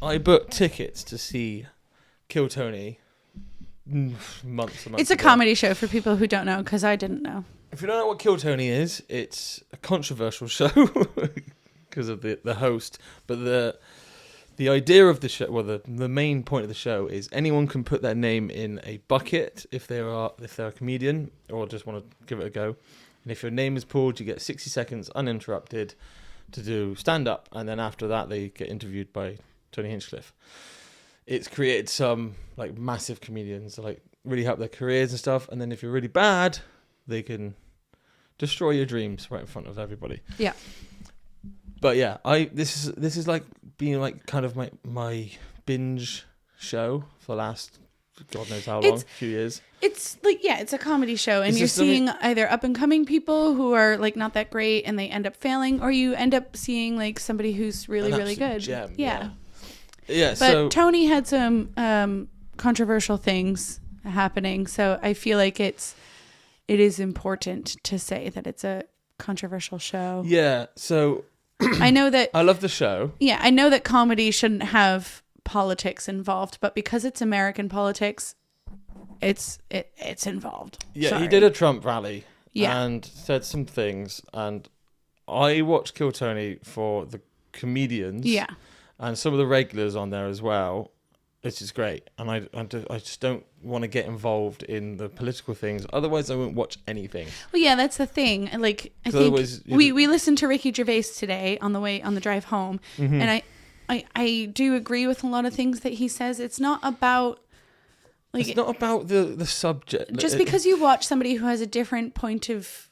I booked tickets to see Kill Tony months and months It's a ago. comedy show for people who don't know, because I didn't know. If you don't know what Kill Tony is, it's a controversial show because of the host. But the idea of the show, well, the main point of the show is anyone can put their name in a bucket if they're a comedian or just want to give it a go. And if your name is pulled, you get 60 seconds uninterrupted to do stand up, and then after that they get interviewed by Tony Hinchcliffe. It's created some like massive comedians that, like, really help their careers and stuff. And then if you're really bad, they can destroy your dreams right in front of everybody. Yeah. But yeah, this is like being like kind of my binge show for the last God knows how long, few years. It's like, yeah, it's a comedy show, and you're seeing either up and coming people who are like not that great and they end up failing, or you end up seeing like somebody who's really, really good. Gem, yeah. Yeah. But So Tony had some controversial things happening, so I feel like it is important to say that it's a controversial show. yeah. So I know that I love the show. Yeah, I know that comedy shouldn't have politics involved, but because it's American politics, it's involved. Yeah, Sorry. he did a Trump rally. Yeah. And said some things, and I watched Kill Tony for the comedians. Yeah. And some of the regulars on there as well, which is great. And I just don't want to get involved in the political things. Otherwise, I won't watch anything. Well, yeah, that's the thing. Like, I think we listened to Ricky Gervais today on the drive home, and I do agree with a lot of things that he says. It's not about like, it's not about the subject. Just because you watch somebody who has a different point of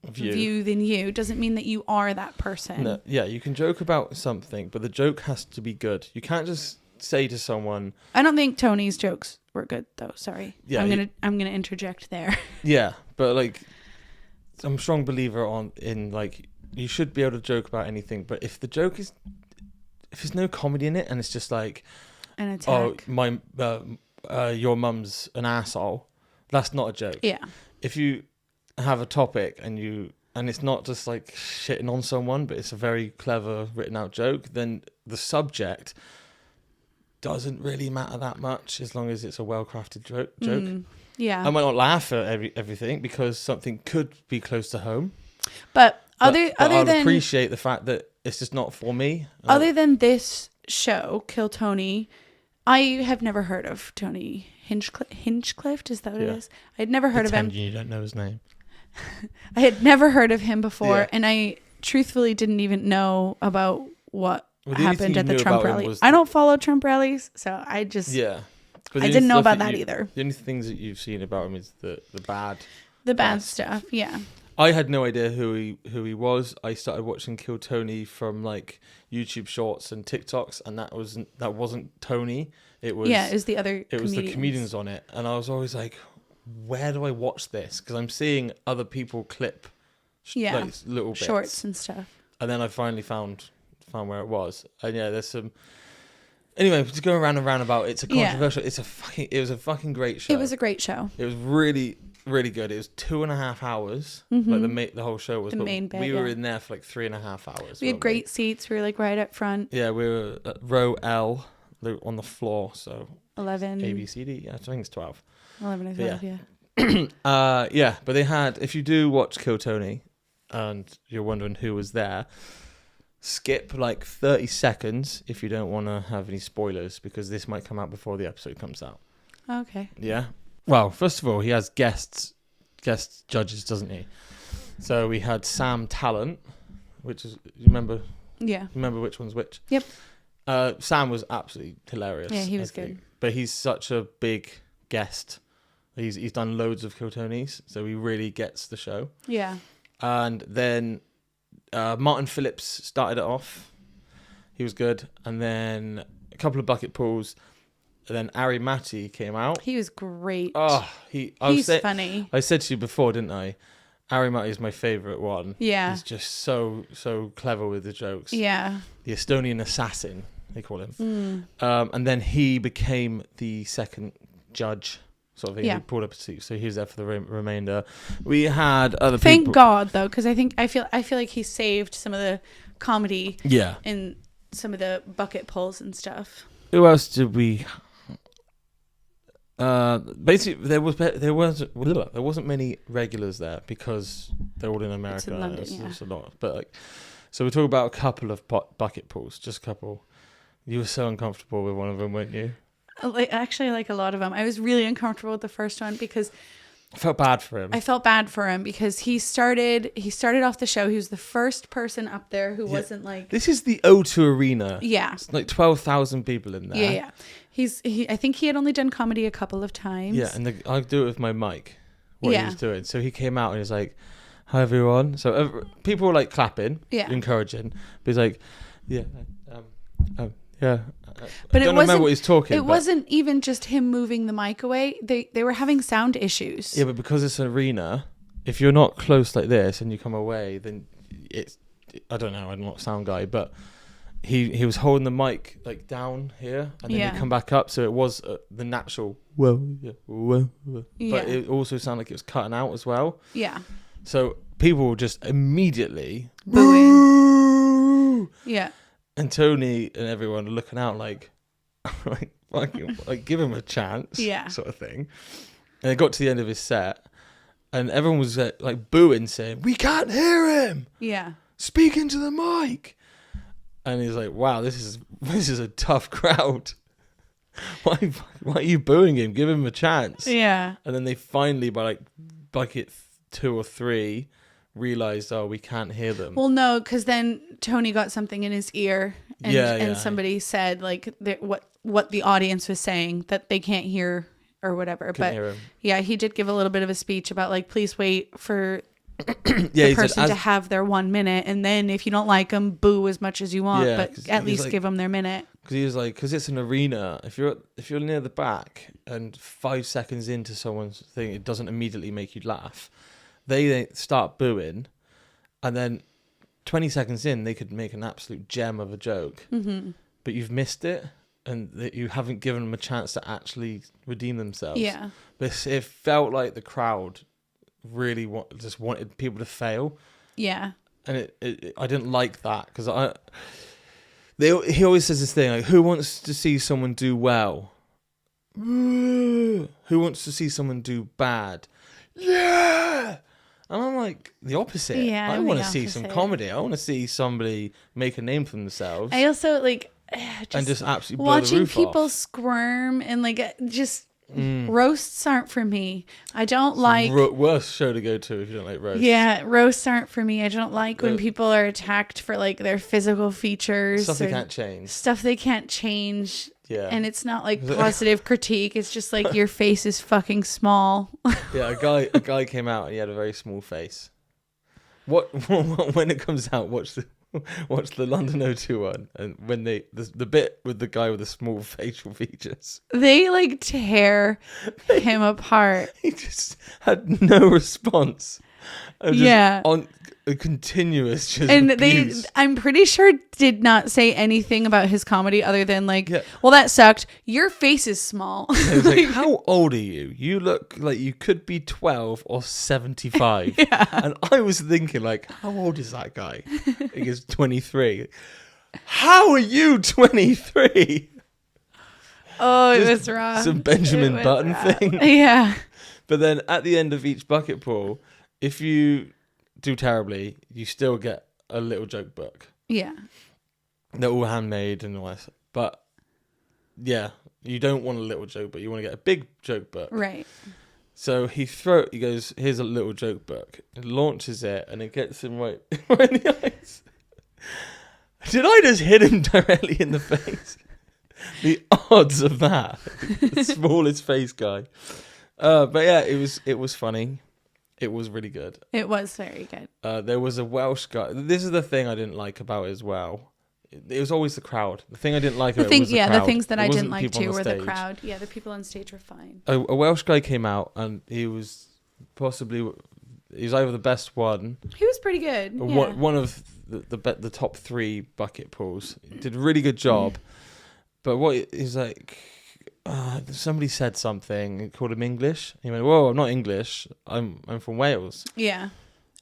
view than you doesn't mean that you are that person. No, yeah, you can joke about something, but the joke has to be good. You can't just say to someone. I don't think Tony's jokes were good though. Sorry. Yeah, I'm gonna interject there. Yeah, but like, I'm a strong believer in like, you should be able to joke about anything, but if the joke is, if there's no comedy in it and it's just like, an attack. Oh, your mum's an asshole, that's not a joke. Yeah. If you have a topic and it's not just like shitting on someone, but it's a very clever written out joke, then the subject doesn't really matter that much as long as it's a well-crafted joke. Yeah. I might not laugh at everything because something could be close to home. But I'll than appreciate the fact that it's just not for me. Other than this show, Kill Tony, I have never heard of Tony Hinchcliffe. Is that what it is? I'd never heard of him. You don't know his name. I had never heard of him before, and I truthfully didn't even know about what happened at the Trump rally. I don't follow Trump rallies, so I just I didn't know about that either. The only things that you've seen about him is the bad stuff. Yeah. I had no idea who he was. I started watching Kill Tony from like YouTube Shorts and TikToks, and that wasn't Tony. It was the other. It was the comedians on it, and I was always like, where do I watch this? Because I'm seeing other people clip like little bits. Shorts and stuff. And then I finally found where it was. And yeah, there's some. Anyway, just going around and round about. It's a controversial. Yeah. It was a fucking great show. It was a great show. It was really, really good. It was 2.5 hours. Like the whole show was. The main bit. We were in there for like 3.5 hours. We had great seats. We were like right up front. Yeah, we were at row L on the floor. So 11. A, B, C, D. Yeah, I think it's 12. 11 or 12. Yeah. But they had. If you do watch Kill Tony, and you're wondering who was there, skip like 30 seconds if you don't want to have any spoilers, because this might come out before the episode comes out. Okay. Yeah. Well, first of all, he has guest judges, doesn't he? So we had Sam Talent, which is, you remember? Yeah. Remember which one's which? Yep. Sam was absolutely hilarious. Yeah, he was good. But he's such a big guest. He's done loads of Kill Tonys, so he really gets the show. Yeah. And then Martin Phillips started it off. He was good. And then a couple of bucket pulls. And then Ari Matty came out. He was great. Oh, he's funny. I said to you before, didn't I? Ari Matty is my favourite one. Yeah. He's just so clever with the jokes. Yeah. The Estonian assassin, they call him. And then he became the second judge. Sort of, he pulled up a seat, so he was there for the remainder. We had other people. Thank God, though, because I feel like he saved some of the comedy. Yeah. In some of the bucket pulls and stuff. Who else did we? Basically, there wasn't many regulars there because they're all in America. It's in London, it's a lot, but like, so we talk about a couple of bucket pulls, just a couple. You were so uncomfortable with one of them, weren't you? Actually, like a lot of them. I was really uncomfortable with the first one because I felt bad for him. I felt bad for him because he started off the show. He was the first person up there who wasn't like. This is the O2 Arena. Yeah, it's like 12,000 people in there. Yeah. I think he had only done comedy a couple of times. Yeah, and I do it with my mic. What he was doing. So he came out and he was like, "Hi everyone." So people were like clapping, encouraging. But he's like, "Yeah, yeah." But I don't remember what he's talking. It wasn't even just him moving the mic away. They were having sound issues. Yeah, but because it's an arena, if you're not close like this and you come away, then it's. I don't know. I'm not a sound guy, but he was holding the mic like down here, and then he'd come back up. So it was the natural whoa, but it also sounded like it was cutting out as well. Yeah. So people were just immediately booing. Yeah. And Tony and everyone are looking out like give him a chance, sort of thing. And it got to the end of his set, and everyone was like booing, saying, "We can't hear him. Yeah, speak into the mic." And he's like, "Wow, this is a tough crowd. Why are you booing him? Give him a chance." Yeah. And then they finally, by like bucket 2 or 3. Realized, we can't hear them. Well, no, because then Tony got something in his ear, and somebody said like what the audience was saying that they can't hear or whatever. But yeah, he did give a little bit of a speech about like, please wait for the person to have their 1 minute, and then if you don't like them, boo as much as you want, but at least give them their minute. Because he was like, because it's an arena. If you're near the back and 5 seconds into someone's thing, it doesn't immediately make you laugh. They start booing, and then 20 seconds in, they could make an absolute gem of a joke. Mm-hmm. But you've missed it, and you haven't given them a chance to actually redeem themselves. Yeah. But it felt like the crowd really just wanted people to fail. Yeah. And I didn't like that, because he always says this thing, like, who wants to see someone do well? Who wants to see someone do bad? Yeah. And I'm like the opposite. Yeah, I want to see some comedy. I want to see somebody make a name for themselels. I also like just absolutely blow the roof people off. Squirm and like just roasts aren't for me. I don't like worst show to go to if you don't like roasts. Yeah, roasts aren't for me. I don't like when people are attacked for like their physical features, stuff they can't change. Stuff they can't change. Yeah. And it's not like positive critique. It's just like your face is fucking small. Yeah, a guy came out and he had a very small face. When it comes out, watch the London O2 one, and when the bit with the guy with the small facial features, they like tear him apart. He just had no response. On a continuous just and abuse. I'm pretty sure did not say anything about his comedy other than like, well, that sucked. Your face is small. It was like, how old are you? You look like you could be 12 or 75. Yeah. And I was thinking like, how old is that guy? He is 23. How are you 23? Oh, it was rough. Some Benjamin Button thing. Yeah. But then at the end of each bucket pool, if you do terribly, you still get a little joke book. Yeah. They're all handmade and all that. But yeah, you don't want a little joke book. You want to get a big joke book. Right. So he goes, here's a little joke book. He launches it and it gets him right in the eyes. Did I just hit him directly in the face? The odds of that. The smallest face guy. But yeah, it was funny. It was really good. It was very good. There was a Welsh guy. This is the thing I didn't like about it as well. It was always the crowd. The thing I didn't like about it was the crowd. The things that I didn't like too were the crowd. Yeah, the people on stage were fine. A Welsh guy came out and he was either the best one. He was pretty good. Yeah. One of the top 3 bucket pools. He did a really good job. But what he's like... somebody said something and called him English. He went, "Whoa, I'm not English. I'm from Wales." Yeah,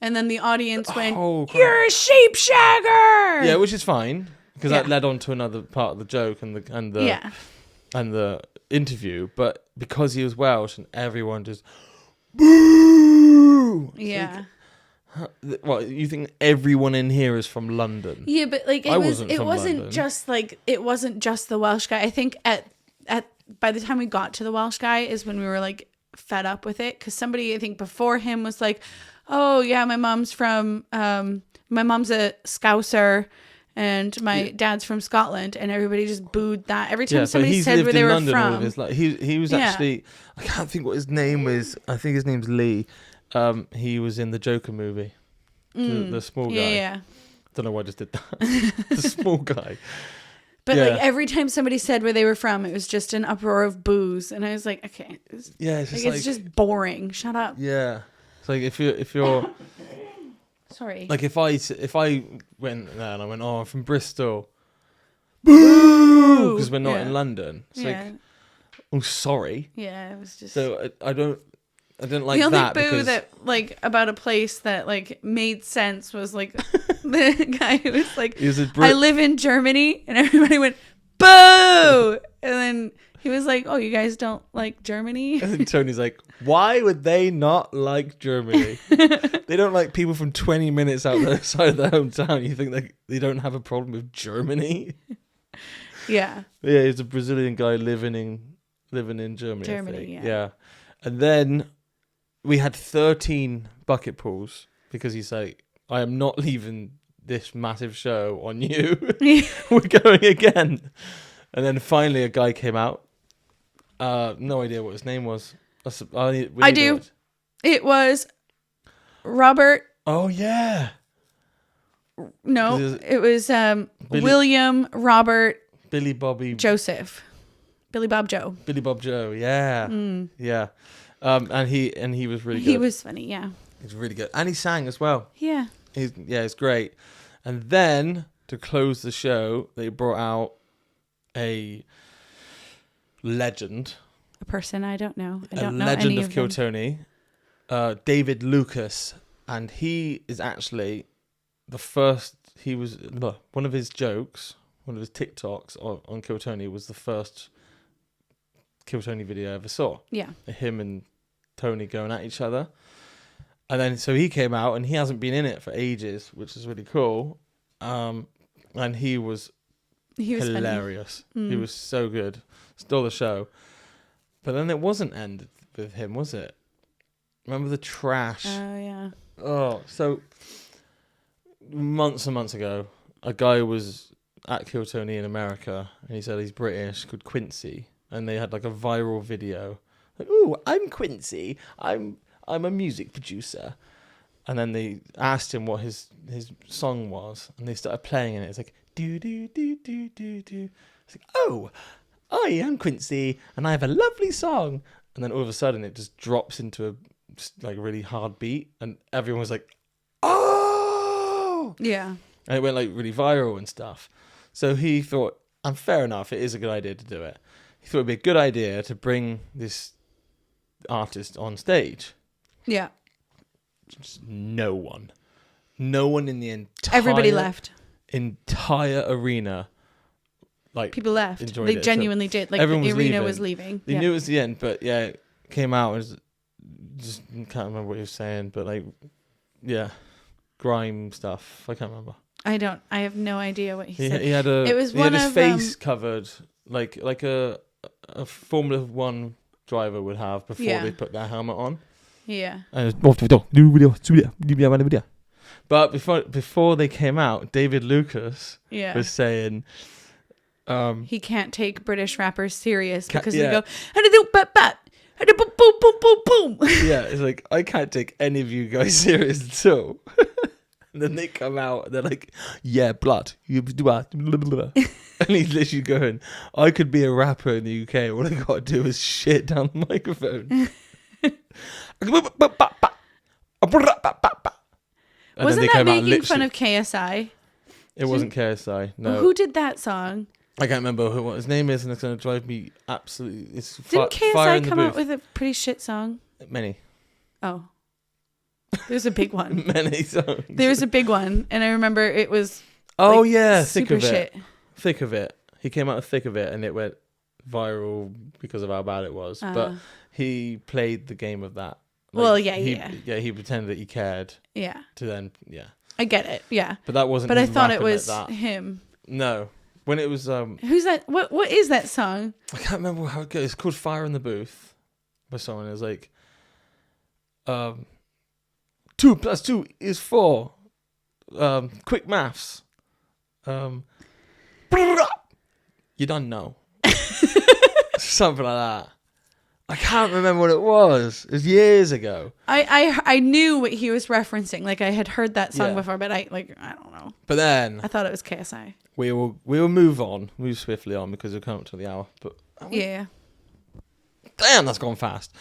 and then the audience went, "You're a sheep shagger." Yeah, which is fine. because that led on to another part of the joke and the interview. But because he was Welsh and everyone just boo. Yeah. Like, what, you think everyone in here is from London? Yeah, but like it wasn't just the Welsh guy. I think at by the time we got to the Welsh guy is when we were like fed up with it, because somebody I think before him was like, oh yeah, my mom's a Scouser and my dad's from Scotland, and everybody just booed that every time somebody said where they were from. He was actually, I can't think what his name is. I think his name's Lee. He was in the Joker movie, the small guy. Yeah. Don't know why I just did that. The small guy. But like every time somebody said where they were from, it was just an uproar of boos, and I was like, okay, it's just boring. Shut up. Yeah, it's like if you're sorry. Like if I went there and I went, I'm from Bristol, boo, because we're not in London. It's like, oh, sorry. Yeah, it was just. So I didn't like the only that. Boo because that like about a place that like made sense was like the guy who was like, I live in Germany, and everybody went boo, and then he was like, oh, you guys don't like Germany? And Tony's like, why would they not like Germany? They don't like people from 20 minutes outside of their hometown. You think they don't have a problem with Germany? Yeah. Yeah, he's a Brazilian guy living in Germany. Germany, yeah. And then we had 13 bucket pulls because he's like, I am not leaving this massive show on you. We're going again. And then finally a guy came out. No idea what his name was. I do. It was Robert. Oh, yeah. No, it was William Robert. Billy Bobby. Joseph. Billy Bob Joe. Billy Bob Joe, yeah. Yeah. And he was really good. He was funny, yeah. He's really good. And he sang as well. Yeah. He's great. And then, to close the show, they brought out a legend. A person I don't know. I don't know legend any of Kiltony. David Lucas. And he is actually the first... He was... One of his jokes, one of his TikToks on Kiltony was the first Kiltony video I ever saw. Yeah. Him and Tony going at each other. And then so he came out and he hasn't been in it for ages, which is really cool. And he was hilarious. He was so good. Stole the show. But then it wasn't ended with him, was it? Remember the trash? Oh, yeah. Oh, so months and months ago, a guy was at Kiltony in America and he said he's British, called Quincy. And they had like a viral video. Like, ooh, I'm Quincy. I'm a music producer. And then they asked him what his song was, and they started playing it. It's like do do do do do do. It's like, oh, I am Quincy, and I have a lovely song. And then all of a sudden, it just drops into a like really hard beat, and everyone was like, oh, yeah. And it went like really viral and stuff. So he thought, and fair enough, it is a good idea to do it. He thought it'd be a good idea to bring this artist on stage. Yeah. Just no one in the entire... Everybody left. Entire arena. Like, people left. They genuinely did. Like, everyone the arena was leaving. They knew it was the end, but yeah, it came out and just can't remember what he was saying, but like, yeah, grime stuff. I can't remember. I have no idea what he said. He had his face covered like a Formula 1 driver would have before they put their helmet on. Yeah. But before they came out, David Lucas was saying he can't take British rappers serious because they go boom. Yeah, it's like, I can't take any of you guys serious at all. And then they come out and they're like, yeah, blood. And he's literally going, I could be a rapper in the UK. All I got to do is shit down the microphone. Wasn't that making fun of KSI? It wasn't KSI, no. Who did that song? I can't remember what his name is, and it's going to drive me absolutely... Didn't KSI come out with a pretty shit song? Many. Oh. There's a big one. Many songs. There was a big one, and I remember it was Oh yeah, thick super of it. shit. Thick of it. He came out of thick of it, and it went viral because of how bad it was. But he played the game of that. Like, well, he pretended that he cared. Yeah. To then, I get it. Yeah. But that wasn't. But I thought it like was that. him. No, when it was Who's that? What is that song? I can't remember how it goes. It's called "Fire in the Booth" by someone. It was like, 2 + 2 is 4. Quick maths. You don't know. Something like that. I can't remember what it was. It was years ago. I knew what he was referencing. Like I had heard that song before, but I don't know. But then I thought it was KSI. We will move swiftly on because we're coming up to the hour. But yeah. Damn, that's gone fast.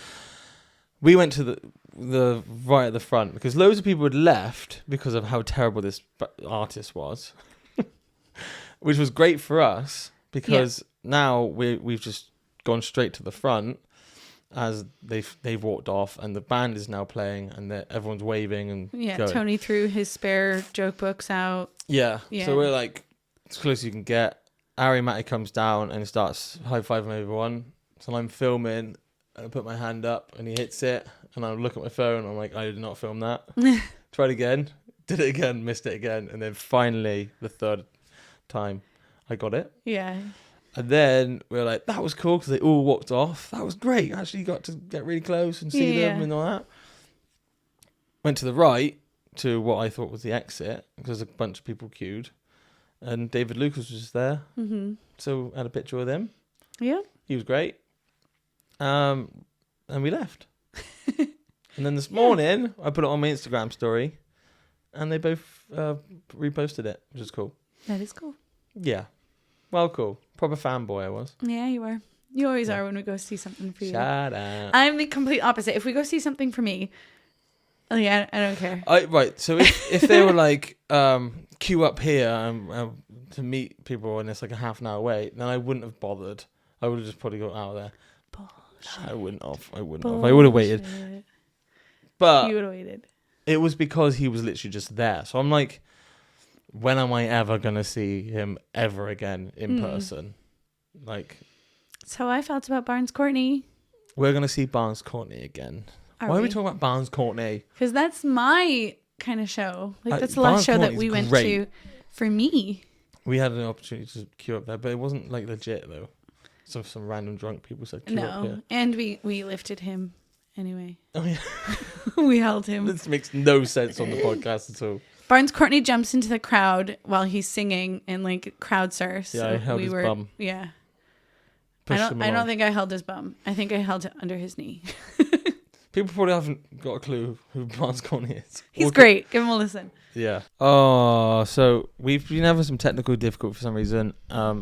We went to the right at the front because loads of people had left because of how terrible this artist was, which was great for us because now we've just gone straight to the front as they've walked off and the band is now playing and everyone's waving and going. Tony threw his spare joke books out. Yeah. So we're like as close as you can get. Ari Matty comes down and starts high-fiving everyone. So I'm filming and I put my hand up and he hits it and I look at my phone and I'm like, I did not film that. Tried again, did it again, missed it again, and then finally the third time I got it. Yeah. And then we were like, that was cool because they all walked off. That was great. Actually got to get really close and see them and all that. Went to the right to what I thought was the exit because a bunch of people queued. And David Lucas was just there. Mm-hmm. So I had a picture with him. Yeah. He was great. And we left. And then this morning, I put it on my Instagram story. And they both reposted it, which is cool. That is cool. Yeah. Well, cool. Proper fanboy I was. Yeah, you were. You always are when we go see something for you. Shut up. I'm the complete opposite. If we go see something for me, I don't care. Right. So if they were like, queue up here to meet people and it's like a half an hour wait, then I wouldn't have bothered. I would have just probably got out of there. Bullshit. I wouldn't have. I would have waited. But you would have waited. It was because he was literally just there. So I'm like, when am I ever going to see him ever again in person? Like, that's how I felt about Barnes Courtney. We're going to see Barnes Courtney again. Why are we talking about Barnes Courtney? Because that's my kind of show. Like that's the last show that we went to for me. We had an opportunity to queue up there, but it wasn't like legit though. Some random drunk people said queue up here. And we lifted him anyway. Oh yeah. We held him. This makes no sense on the podcast at all. Barnes Courtney jumps into the crowd while he's singing and like crowd surfs. Yeah, I held his bum. Yeah. I don't think I held his bum. I think I held it under his knee. People probably haven't got a clue who Barnes Courtney is. He's great. Give him a listen. Yeah. Oh, so we've been having some technical difficulty for some reason.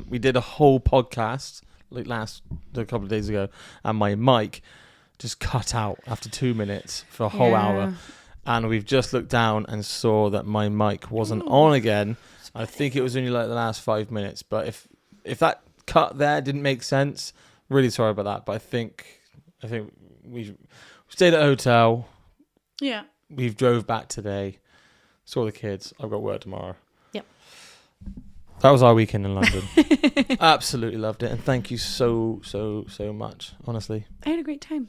We did a whole podcast like a couple of days ago, and my mic just cut out after 2 minutes for a whole hour. And we've just looked down and saw that my mic wasn't on again. I think it was only like the last 5 minutes. But if that cut there didn't make sense, really sorry about that. But I think we stayed at a hotel. Yeah. We've drove back today. Saw the kids. I've got work tomorrow. Yep. That was our weekend in London. Absolutely loved it. And thank you so much, honestly. I had a great time.